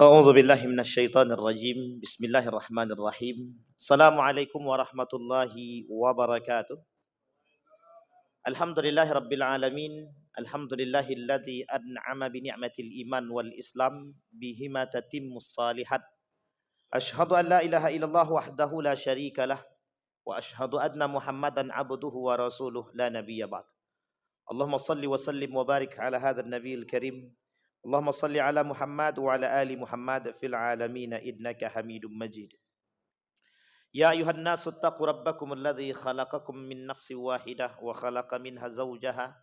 A'udzu billahi minasyaitonir rajim. Bismillahirrahmanirrahim. Assalamualaikum warahmatullahi wabarakatuh. Alhamdulillahirabbil alamin. Alhamdulillahilladzi an'ama bi ni'matil iman wal islam bihima tatimmus shalihat. Asyhadu an la ilaha illallah wahdahu la syarikalah wa asyhadu anna Muhammadan abduhu wa rasuluh la nabiyya ba'd. Allahumma salli wa sallim wa barik ala hadzal nabiyil karim. Allahumma salli ala Muhammad wa ala ali Muhammad fil alamin innaka Hamidum Majid. Ya ayuhan nasu taqu rabbakum alladhi khalaqakum min nafsin wahidah wa khalaqa minha zawjaha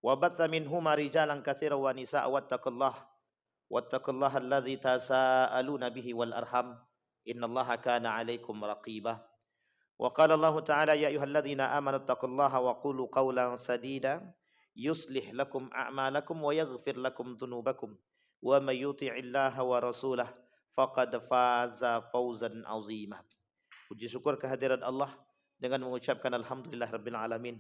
wa batha minhuma rijalan katsiran wa nisaa wattaqullaha alladhi tasaaluna bihi wal arham innallaha kana 'alaikum raqibah. Wa qala Allah ta'ala ya ayyuhalladzina amanu taqullaha wa qulu qawlan sadida yuslih lakum a'malakum wa yaghfir lakum dhunubakum wa may yuti'illaha wa rasulahu faqad faza fawzan 'azima. Puji syukur kehadiran Allah dengan mengucapkan alhamdulillahirabbil alamin.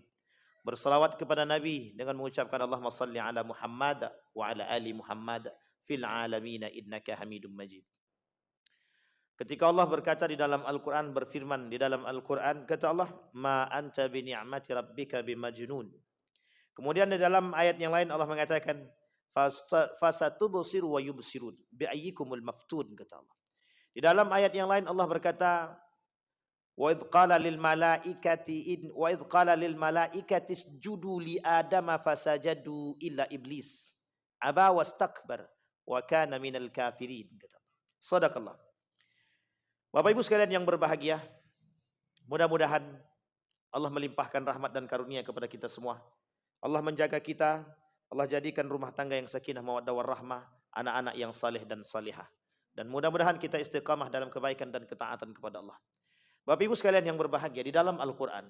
Bersalawat kepada Nabi dengan mengucapkan Allahumma salli ala Muhammad wa ala ali Muhammad fil alamin innaka Hamidum Majid. Ketika Allah berkata di dalam Al-Qur'an, berfirman di dalam Al-Qur'an, kata Allah, ma anta bi ni'mati rabbika bimajnun. Kemudian di dalam ayat yang lain Allah mengatakan fasatubsiru wa yubsirun bi ayyikumul maftun, kata Allah. Di dalam ayat yang lain Allah berkata wa idh qala lil malaikati isjudu li adama fasajadu illa iblis aba wastakbar wa kana minal kafirin, kata Allah. Shadaqallah. Bapak Ibu sekalian yang berbahagia, mudah-mudahan Allah melimpahkan rahmat dan karunia kepada kita semua. Allah menjaga kita, Allah jadikan rumah tangga yang sakinah mawaddah warahmah, anak-anak yang saleh dan salihah. Dan mudah-mudahan kita istiqamah dalam kebaikan dan ketaatan kepada Allah. Bapak Ibu sekalian yang berbahagia, di dalam Al-Qur'an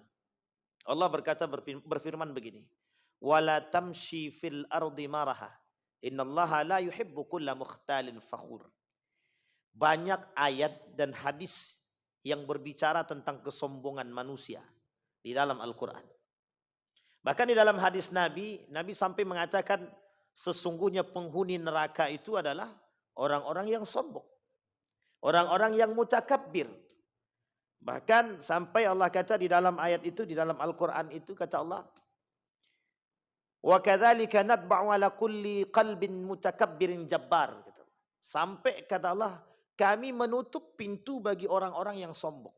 Allah berkata, berfirman begini, wala tamshi fil ardi maraha innallaha la yuhibbu kulla mukhtalin fakhur. Banyak ayat dan hadis yang berbicara tentang kesombongan manusia di dalam Al-Qur'an. Bahkan di dalam hadis Nabi sampai mengatakan sesungguhnya penghuni neraka itu adalah orang-orang yang sombong. Orang-orang yang mutakabbir. Bahkan sampai Allah kata di dalam ayat itu, di dalam Al-Quran itu kata Allah, wa kadzalika natba'u ala kulli qalbin mutakabbirin jabbar. Sampai kata Allah, kami menutup pintu bagi orang-orang yang sombong.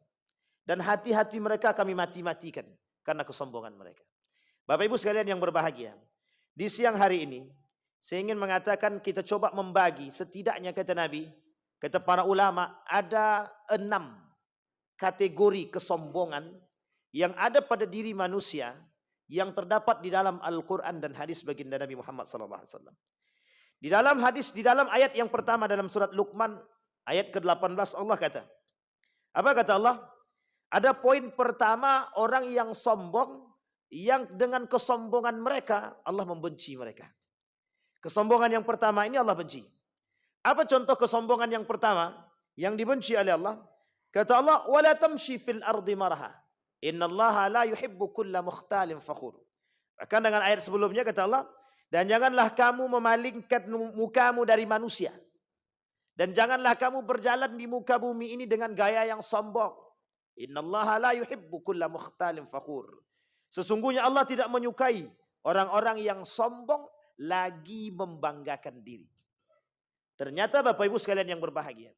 Dan hati-hati mereka kami mati-matikan karena kesombongan mereka. Bapak Ibu sekalian yang berbahagia, di siang hari ini saya ingin mengatakan kita coba membagi, setidaknya kata Nabi, kata para ulama, ada 6 kategori kesombongan yang ada pada diri manusia yang terdapat di dalam Al-Quran dan hadis baginda Nabi Muhammad SAW. Di dalam hadis, di dalam ayat yang pertama dalam surat Luqman ayat ke-18 Allah kata, apa kata Allah? Ada poin pertama, orang yang sombong, yang dengan kesombongan mereka Allah membenci mereka. Kesombongan yang pertama ini Allah benci. Apa contoh kesombongan yang pertama yang dibenci oleh Allah? Kata Allah, wala tamshi fil ardi maraha innallaha la yuhibbu kulla mukhtalin fakhur. Bahkan dengan ayat sebelumnya kata Allah, dan janganlah kamu memalingkan mukamu dari manusia, dan janganlah kamu berjalan di muka bumi ini dengan gaya yang sombong. Innallaha la yuhibbu kulla mukhtalin fakhur. Sesungguhnya Allah tidak menyukai orang-orang yang sombong lagi membanggakan diri. Ternyata Bapak Ibu sekalian yang berbahagia,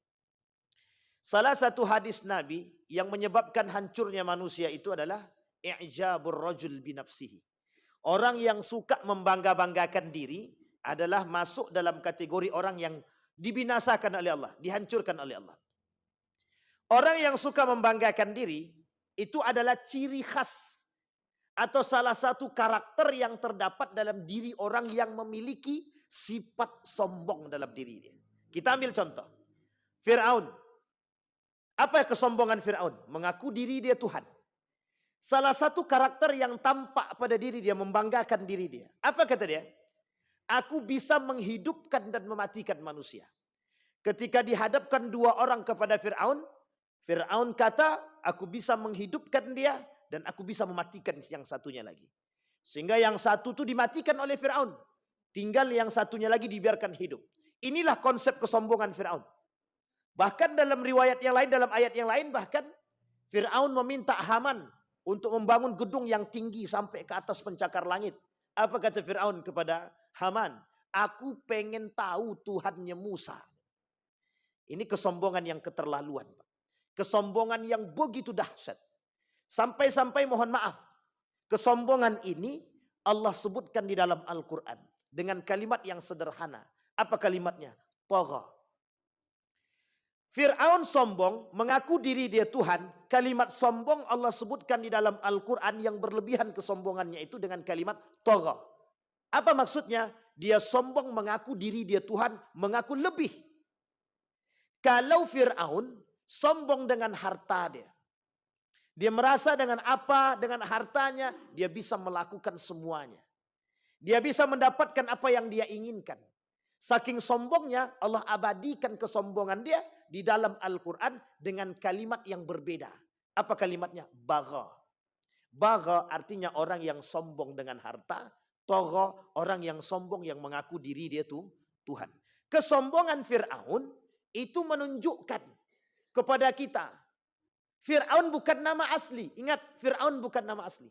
salah satu hadis Nabi yang menyebabkan hancurnya manusia itu adalah i'jabur rajul binafsihi. Orang yang suka membangga-banggakan diri adalah masuk dalam kategori orang yang dibinasakan oleh Allah, dihancurkan oleh Allah. Orang yang suka membanggakan diri itu adalah ciri khas atau salah satu karakter yang terdapat dalam diri orang yang memiliki sifat sombong dalam diri dia. Kita ambil contoh. Fir'aun. Apa kesombongan Fir'aun? Mengaku diri dia Tuhan. Salah satu karakter yang tampak pada diri dia, membanggakan diri dia. Apa kata dia? Aku bisa menghidupkan dan mematikan manusia. Ketika dihadapkan 2 orang kepada Fir'aun, Fir'aun kata, aku bisa menghidupkan dia dan aku bisa mematikan yang satunya lagi. Sehingga yang satu itu dimatikan oleh Fir'aun. Tinggal yang satunya lagi dibiarkan hidup. Inilah konsep kesombongan Fir'aun. Bahkan dalam riwayat yang lain, dalam ayat yang lain, bahkan Fir'aun meminta Haman untuk membangun gedung yang tinggi sampai ke atas pencakar langit. Apa kata Fir'aun kepada Haman? Aku pengen tahu Tuhannya Musa. Ini kesombongan yang keterlaluan. Kesombongan yang begitu dahsyat. Sampai-sampai mohon maaf. Kesombongan ini Allah sebutkan di dalam Al-Quran. Dengan kalimat yang sederhana. Apa kalimatnya? Tagha. Fir'aun sombong, mengaku diri dia Tuhan. Kalimat sombong Allah sebutkan di dalam Al-Quran yang berlebihan kesombongannya itu dengan kalimat tagha. Apa maksudnya? Dia sombong mengaku diri dia Tuhan, mengaku lebih. Kalau Fir'aun sombong dengan harta dia. Dia merasa dengan apa, dengan hartanya, dia bisa melakukan semuanya. Dia bisa mendapatkan apa yang dia inginkan. Saking sombongnya, Allah abadikan kesombongan dia di dalam Al-Quran dengan kalimat yang berbeda. Apa kalimatnya? Bagha. Bagha artinya orang yang sombong dengan harta. Tagha, orang yang sombong yang mengaku diri dia tuh Tuhan. Kesombongan Fir'aun itu menunjukkan kepada kita. Fir'aun bukan nama asli. Ingat, Fir'aun bukan nama asli.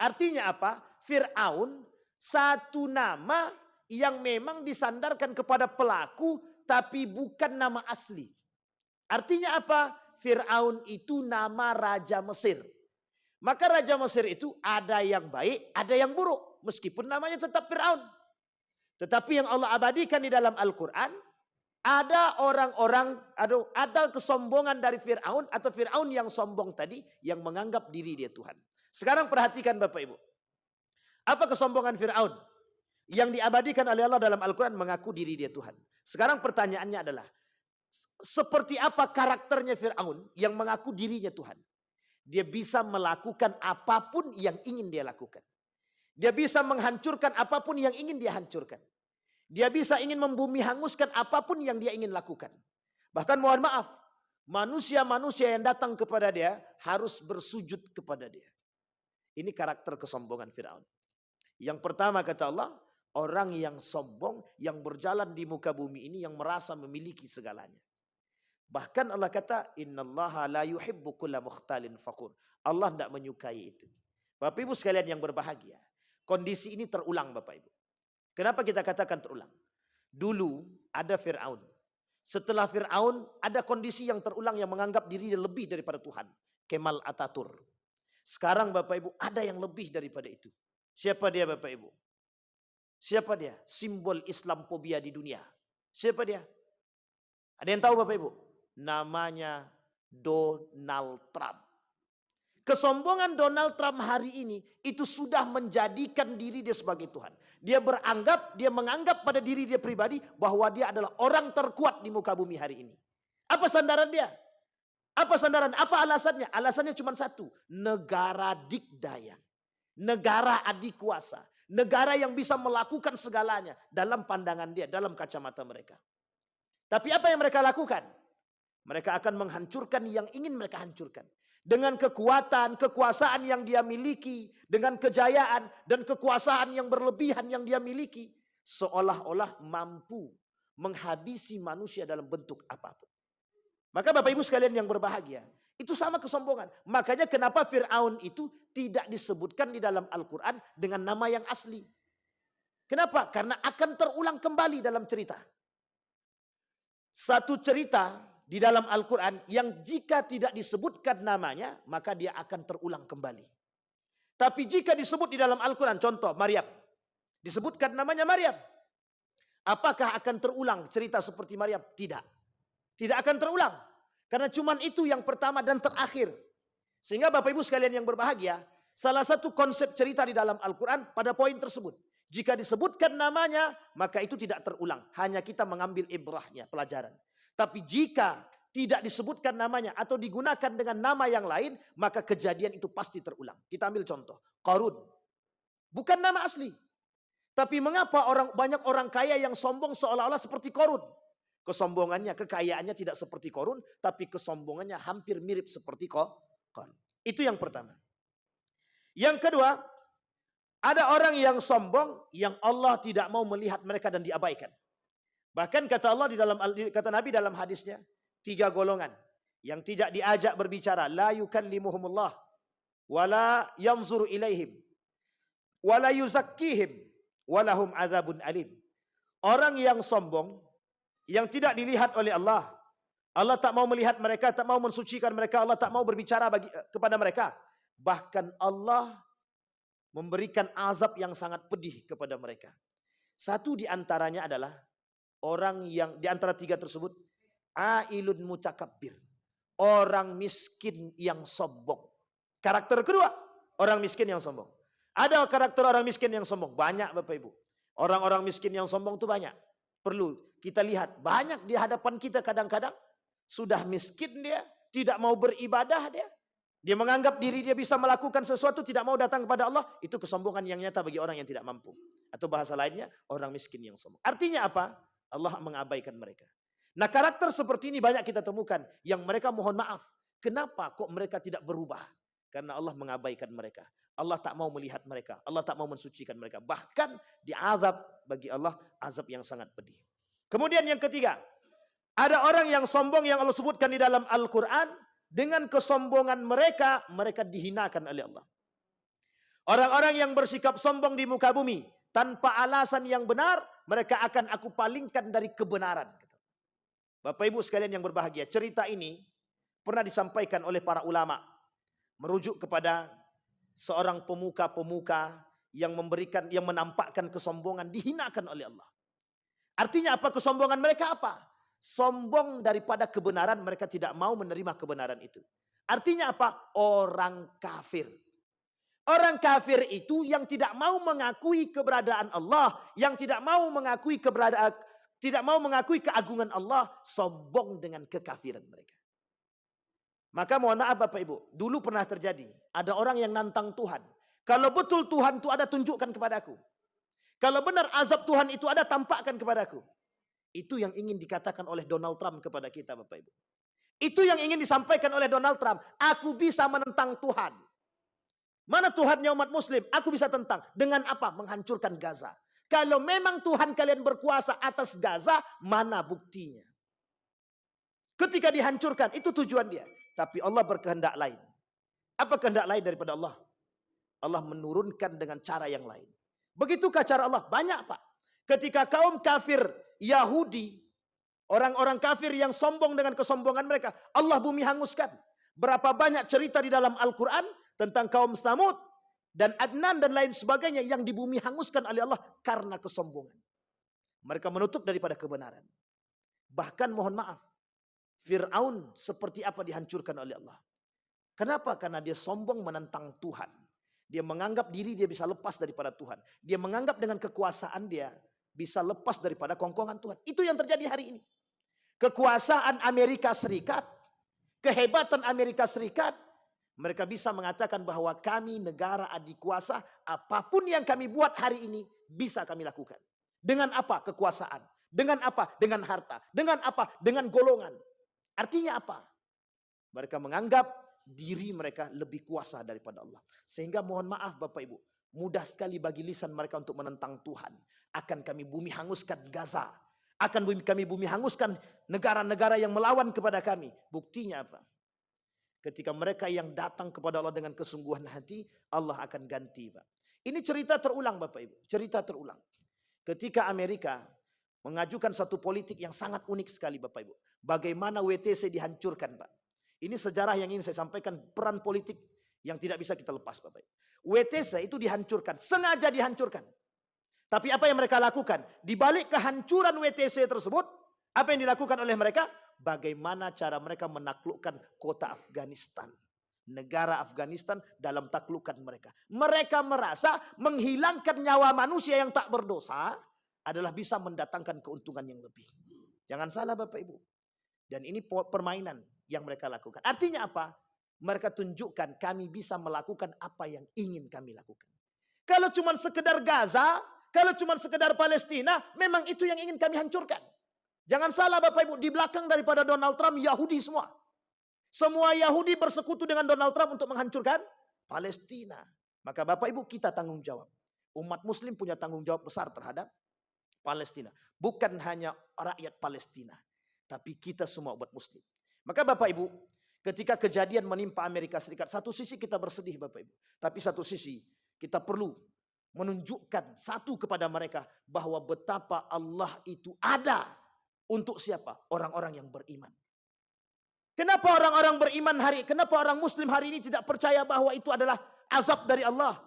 Artinya apa? Fir'aun satu nama yang memang disandarkan kepada pelaku tapi bukan nama asli. Artinya apa? Fir'aun itu nama Raja Mesir. Maka Raja Mesir itu ada yang baik, ada yang buruk. Meskipun namanya tetap Fir'aun. Tetapi yang Allah abadikan di dalam Al-Quran, ada orang-orang, ada kesombongan dari Fir'aun atau Fir'aun yang sombong tadi yang menganggap diri dia Tuhan. Sekarang perhatikan Bapak Ibu. Apa kesombongan Fir'aun? Yang diabadikan oleh Allah dalam Al-Quran mengaku diri dia Tuhan. Sekarang pertanyaannya adalah, seperti apa karakternya Fir'aun yang mengaku dirinya Tuhan? Dia bisa melakukan apapun yang ingin dia lakukan. Dia bisa menghancurkan apapun yang ingin dia hancurkan. Dia bisa ingin membumi hanguskan apapun yang dia ingin lakukan. Bahkan mohon maaf, manusia-manusia yang datang kepada dia harus bersujud kepada dia. Ini karakter kesombongan Fir'aun. Yang pertama kata Allah, orang yang sombong, yang berjalan di muka bumi ini, yang merasa memiliki segalanya. Bahkan Allah kata, innallaha la yuhibbu kulla mukhtalin fakhur. Allah tidak menyukai itu. Bapak Ibu sekalian yang berbahagia, kondisi ini terulang Bapak Ibu. Kenapa kita katakan terulang? Dulu ada Fir'aun. Setelah Fir'aun ada kondisi yang terulang yang menganggap diri lebih daripada Tuhan. Kemal Ataturk. Sekarang Bapak Ibu ada yang lebih daripada itu. Siapa dia Bapak Ibu? Siapa dia? Simbol Islamophobia di dunia. Siapa dia? Ada yang tahu Bapak Ibu? Namanya Donald Trump. Kesombongan Donald Trump hari ini itu sudah menjadikan diri dia sebagai Tuhan. Dia menganggap pada diri dia pribadi bahwa dia adalah orang terkuat di muka bumi hari ini. Apa sandaran dia? Apa sandaran? Apa alasannya? Alasannya cuma satu. Negara dikdaya. Negara adik kuasa. Negara yang bisa melakukan segalanya dalam pandangan dia, dalam kacamata mereka. Tapi apa yang mereka lakukan? Mereka akan menghancurkan yang ingin mereka hancurkan. Dengan kekuatan, kekuasaan yang dia miliki, dengan kejayaan dan kekuasaan yang berlebihan yang dia miliki, seolah-olah mampu menghabisi manusia dalam bentuk apapun. Maka Bapak Ibu sekalian yang berbahagia, itu sama kesombongan. Makanya kenapa Fir'aun itu tidak disebutkan di dalam Al-Quran dengan nama yang asli. Kenapa? Karena akan terulang kembali dalam cerita. Satu cerita di dalam Al-Quran yang jika tidak disebutkan namanya, maka dia akan terulang kembali. Tapi jika disebut di dalam Al-Quran, contoh Maryam. Disebutkan namanya Maryam. Apakah akan terulang cerita seperti Maryam? Tidak. Tidak akan terulang. Karena cuman itu yang pertama dan terakhir. Sehingga Bapak Ibu sekalian yang berbahagia, salah satu konsep cerita di dalam Al-Quran pada poin tersebut. Jika disebutkan namanya, maka itu tidak terulang. Hanya kita mengambil ibrahnya, pelajaran. Tapi jika tidak disebutkan namanya atau digunakan dengan nama yang lain, maka kejadian itu pasti terulang. Kita ambil contoh, Qarun. Bukan nama asli. Tapi mengapa banyak orang kaya yang sombong seolah-olah seperti Qarun? Kesombongannya, kekayaannya tidak seperti Qarun, tapi kesombongannya hampir mirip seperti Qarun. Itu yang pertama. Yang kedua, ada orang yang sombong yang Allah tidak mau melihat mereka dan diabaikan. Bahkan kata Allah kata Nabi dalam hadisnya, 3 golongan yang tidak diajak berbicara, la yukallimuhumullah wala yanzuru ilaihim wala yuzakkihim walahum adzabun alim. Orang yang sombong, yang tidak dilihat oleh Allah, Allah tak mau melihat mereka, tak mau mensucikan mereka, Allah tak mau berbicara kepada mereka. Bahkan Allah memberikan azab yang sangat pedih kepada mereka. Satu di antaranya adalah orang yang di antara 3 tersebut, ailun mutakabbir, orang miskin yang sombong. Karakter kedua, orang miskin yang sombong. Ada karakter orang miskin yang sombong, banyak Bapak Ibu. Orang-orang miskin yang sombong itu banyak. Perlu kita lihat, banyak di hadapan kita kadang-kadang sudah miskin dia, tidak mau beribadah dia. Dia menganggap diri dia bisa melakukan sesuatu, tidak mau datang kepada Allah. Itu kesombongan yang nyata bagi orang yang tidak mampu. Atau bahasa lainnya, orang miskin yang sombong. Artinya apa? Allah mengabaikan mereka. Nah, karakter seperti ini banyak kita temukan. Yang mereka mohon maaf. Kenapa kok mereka tidak berubah? Karena Allah mengabaikan mereka. Allah tak mau melihat mereka. Allah tak mau mensucikan mereka. Bahkan diazab bagi Allah, azab yang sangat pedih. Kemudian yang ketiga, ada orang yang sombong yang Allah sebutkan di dalam Al-Quran. Dengan kesombongan mereka, mereka dihinakan oleh Allah. Orang-orang yang bersikap sombong di muka bumi, tanpa alasan yang benar, mereka akan aku palingkan dari kebenaran. Bapak Ibu sekalian yang berbahagia, cerita ini pernah disampaikan oleh para ulama, merujuk kepada seorang pemuka-pemuka yang menampakkan kesombongan, dihinakan oleh Allah. Artinya apa kesombongan mereka apa? Sombong daripada kebenaran, mereka tidak mau menerima kebenaran itu. Artinya apa? Orang kafir. Orang kafir itu yang tidak mau mengakui keberadaan Allah, yang tidak mau mengakui keagungan Allah, sombong dengan kekafiran mereka. Maka mohon maaf Bapak Ibu, dulu pernah terjadi, ada orang yang nantang Tuhan. Kalau betul Tuhan itu ada, tunjukkan kepadaku. Kalau benar azab Tuhan itu ada, tampakkan kepadaku. Itu yang ingin dikatakan oleh Donald Trump kepada kita Bapak Ibu. Itu yang ingin disampaikan oleh Donald Trump. Aku bisa menentang Tuhan. Mana Tuhannya umat muslim? Aku bisa tentang. Dengan apa? Menghancurkan Gaza. Kalau memang Tuhan kalian berkuasa atas Gaza, mana buktinya? Ketika dihancurkan, itu tujuan dia. Tapi Allah berkehendak lain. Apa kehendak lain daripada Allah? Allah menurunkan dengan cara yang lain. Begitukah cara Allah? Banyak Pak. Ketika kaum kafir Yahudi, orang-orang kafir yang sombong dengan kesombongan mereka, Allah bumi hanguskan. Berapa banyak cerita di dalam Al-Quran tentang kaum Samud dan Adnan dan lain sebagainya yang di bumi hanguskan oleh Allah karena kesombongan. Mereka menutup daripada kebenaran. Bahkan mohon maaf, Fir'aun seperti apa dihancurkan oleh Allah. Kenapa? Karena dia sombong menentang Tuhan. Dia menganggap diri dia bisa lepas daripada Tuhan. Dia menganggap dengan kekuasaan dia bisa lepas daripada kongkongan Tuhan. Itu yang terjadi hari ini. Kekuasaan Amerika Serikat, kehebatan Amerika Serikat, mereka bisa mengatakan bahwa kami negara adikuasa, apapun yang kami buat hari ini bisa kami lakukan. Dengan apa? Kekuasaan. Dengan apa? Dengan harta. Dengan apa? Dengan golongan. Artinya apa? Mereka menganggap diri mereka lebih kuasa daripada Allah. Sehingga mohon maaf Bapak Ibu, mudah sekali bagi lisan mereka untuk menentang Tuhan. Akan kami bumi hanguskan Gaza. Akan kami bumi hanguskan negara-negara yang melawan kepada kami. Buktinya apa? Ketika mereka yang datang kepada Allah dengan kesungguhan hati, Allah akan ganti Pak. Ini cerita terulang Bapak Ibu. Cerita terulang. Ketika Amerika mengajukan satu politik yang sangat unik sekali Bapak Ibu. Bagaimana WTC dihancurkan Pak. Ini sejarah yang ingin saya sampaikan, peran politik yang tidak bisa kita lepas Bapak Ibu. WTC itu dihancurkan, sengaja dihancurkan. Tapi apa yang mereka lakukan? Di balik kehancuran WTC tersebut, apa yang dilakukan oleh mereka? Bagaimana cara mereka menaklukkan kota Afghanistan. Negara Afghanistan dalam taklukan mereka. Mereka merasa menghilangkan nyawa manusia yang tak berdosa adalah bisa mendatangkan keuntungan yang lebih. Jangan salah Bapak Ibu. Dan ini permainan yang mereka lakukan. Artinya apa? Mereka tunjukkan kami bisa melakukan apa yang ingin kami lakukan. Kalau cuma sekedar Gaza, kalau cuma sekedar Palestina, memang itu yang ingin kami hancurkan. Jangan salah Bapak Ibu, di belakang daripada Donald Trump Yahudi semua. Semua Yahudi bersekutu dengan Donald Trump untuk menghancurkan Palestina. Maka Bapak Ibu kita tanggung jawab. Umat muslim punya tanggung jawab besar terhadap Palestina. Bukan hanya rakyat Palestina, tapi kita semua umat muslim. Maka Bapak Ibu, ketika kejadian menimpa Amerika Serikat, satu sisi kita bersedih Bapak Ibu, tapi satu sisi kita perlu menunjukkan satu kepada mereka bahwa betapa Allah itu ada untuk siapa? Orang-orang yang beriman. Kenapa orang-orang beriman kenapa orang muslim hari ini tidak percaya bahwa itu adalah azab dari Allah?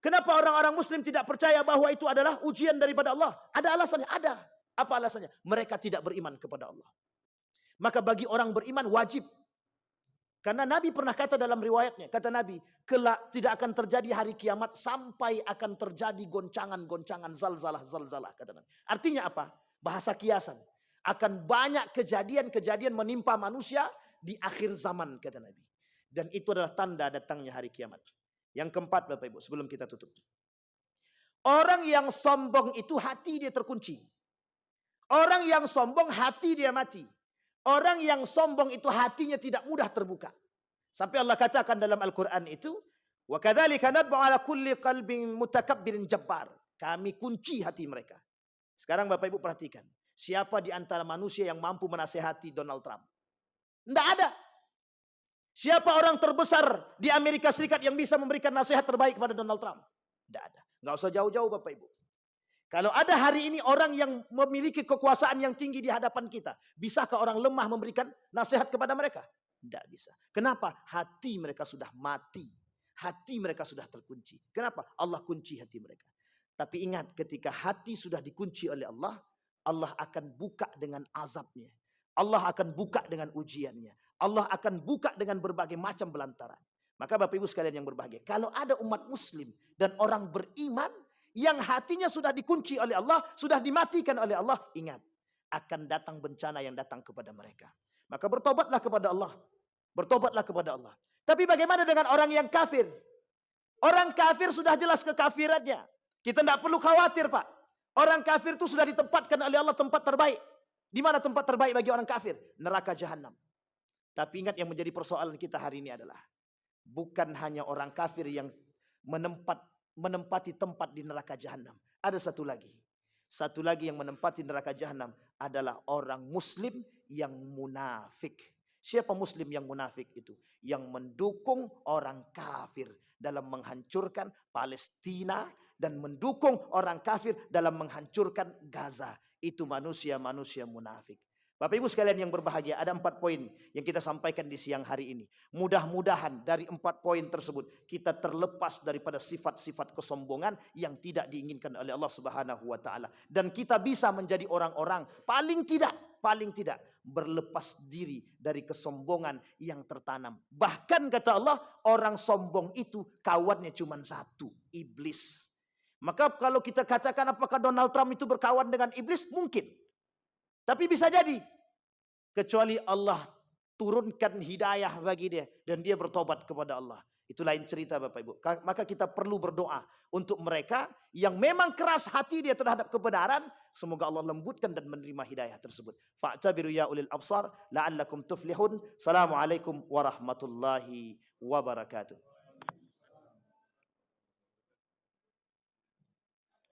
Kenapa orang-orang muslim tidak percaya bahwa itu adalah ujian daripada Allah? Ada alasannya, ada. Apa alasannya? Mereka tidak beriman kepada Allah. Maka bagi orang beriman wajib. Karena Nabi pernah kata dalam riwayatnya, kata Nabi, kelak tidak akan terjadi hari kiamat sampai akan terjadi goncangan-goncangan, zalzalah, kata Nabi. Artinya apa? Bahasa kiasan. Akan banyak kejadian-kejadian menimpa manusia di akhir zaman, kata Nabi. Dan itu adalah tanda datangnya hari kiamat. Yang keempat Bapak Ibu, sebelum kita tutup. Orang yang sombong itu hati dia terkunci. Orang yang sombong hati dia mati. Orang yang sombong itu hatinya tidak mudah terbuka. Sampai Allah katakan dalam Al-Quran itu, wa kadzalika nadbu ala kulli qalbin mutakabbirin jabbar. Kami kunci hati mereka. Sekarang Bapak Ibu perhatikan, siapa di antara manusia yang mampu menasehati Donald Trump? Tidak ada. Siapa orang terbesar di Amerika Serikat yang bisa memberikan nasihat terbaik kepada Donald Trump? Tidak ada. Nggak usah jauh-jauh Bapak Ibu. Kalau ada hari ini orang yang memiliki kekuasaan yang tinggi di hadapan kita, bisakah orang lemah memberikan nasihat kepada mereka? Tidak bisa. Kenapa? Hati mereka sudah mati. Hati mereka sudah terkunci. Kenapa? Allah kunci hati mereka. Tapi ingat, ketika hati sudah dikunci oleh Allah, Allah akan buka dengan azabnya. Allah akan buka dengan ujiannya. Allah akan buka dengan berbagai macam belantaran. Maka Bapak Ibu sekalian yang berbahagia, kalau ada umat muslim dan orang beriman yang hatinya sudah dikunci oleh Allah, sudah dimatikan oleh Allah, ingat, akan datang bencana yang datang kepada mereka. Maka bertobatlah kepada Allah. Bertobatlah kepada Allah. Tapi bagaimana dengan orang yang kafir? Orang kafir sudah jelas kekafirannya. Kita tidak perlu khawatir Pak. Orang kafir itu sudah ditempatkan oleh Allah tempat terbaik. Di mana tempat terbaik bagi orang kafir? Neraka jahanam. Tapi ingat, yang menjadi persoalan kita hari ini adalah bukan hanya orang kafir yang menempati tempat di neraka jahanam. Ada satu lagi. Satu lagi yang menempati neraka jahanam adalah orang muslim yang munafik. Siapa muslim yang munafik itu? Yang mendukung orang kafir dalam menghancurkan Palestina dan mendukung orang kafir dalam menghancurkan Gaza. Itu manusia-manusia munafik. Bapak Ibu sekalian yang berbahagia, ada 4 poin yang kita sampaikan di siang hari ini. Mudah-mudahan dari 4 poin tersebut kita terlepas daripada sifat-sifat kesombongan yang tidak diinginkan oleh Allah Subhanahu wa taala, dan kita bisa menjadi orang-orang paling tidak berlepas diri dari kesombongan yang tertanam. Bahkan kata Allah, orang sombong itu kawannya cuma satu, iblis. Maka kalau kita katakan apakah Donald Trump itu berkawan dengan iblis? Mungkin. Tapi bisa jadi, kecuali Allah turunkan hidayah bagi dia dan dia bertobat kepada Allah. Itu lain cerita Bapak Ibu. Maka kita perlu berdoa untuk mereka yang memang keras hati dia terhadap kebenaran. Semoga Allah lembutkan dan menerima hidayah tersebut. Fa'tabiru ya ulil absar la'allakum tuflihun. Assalamualaikum warahmatullahi wabarakatuh.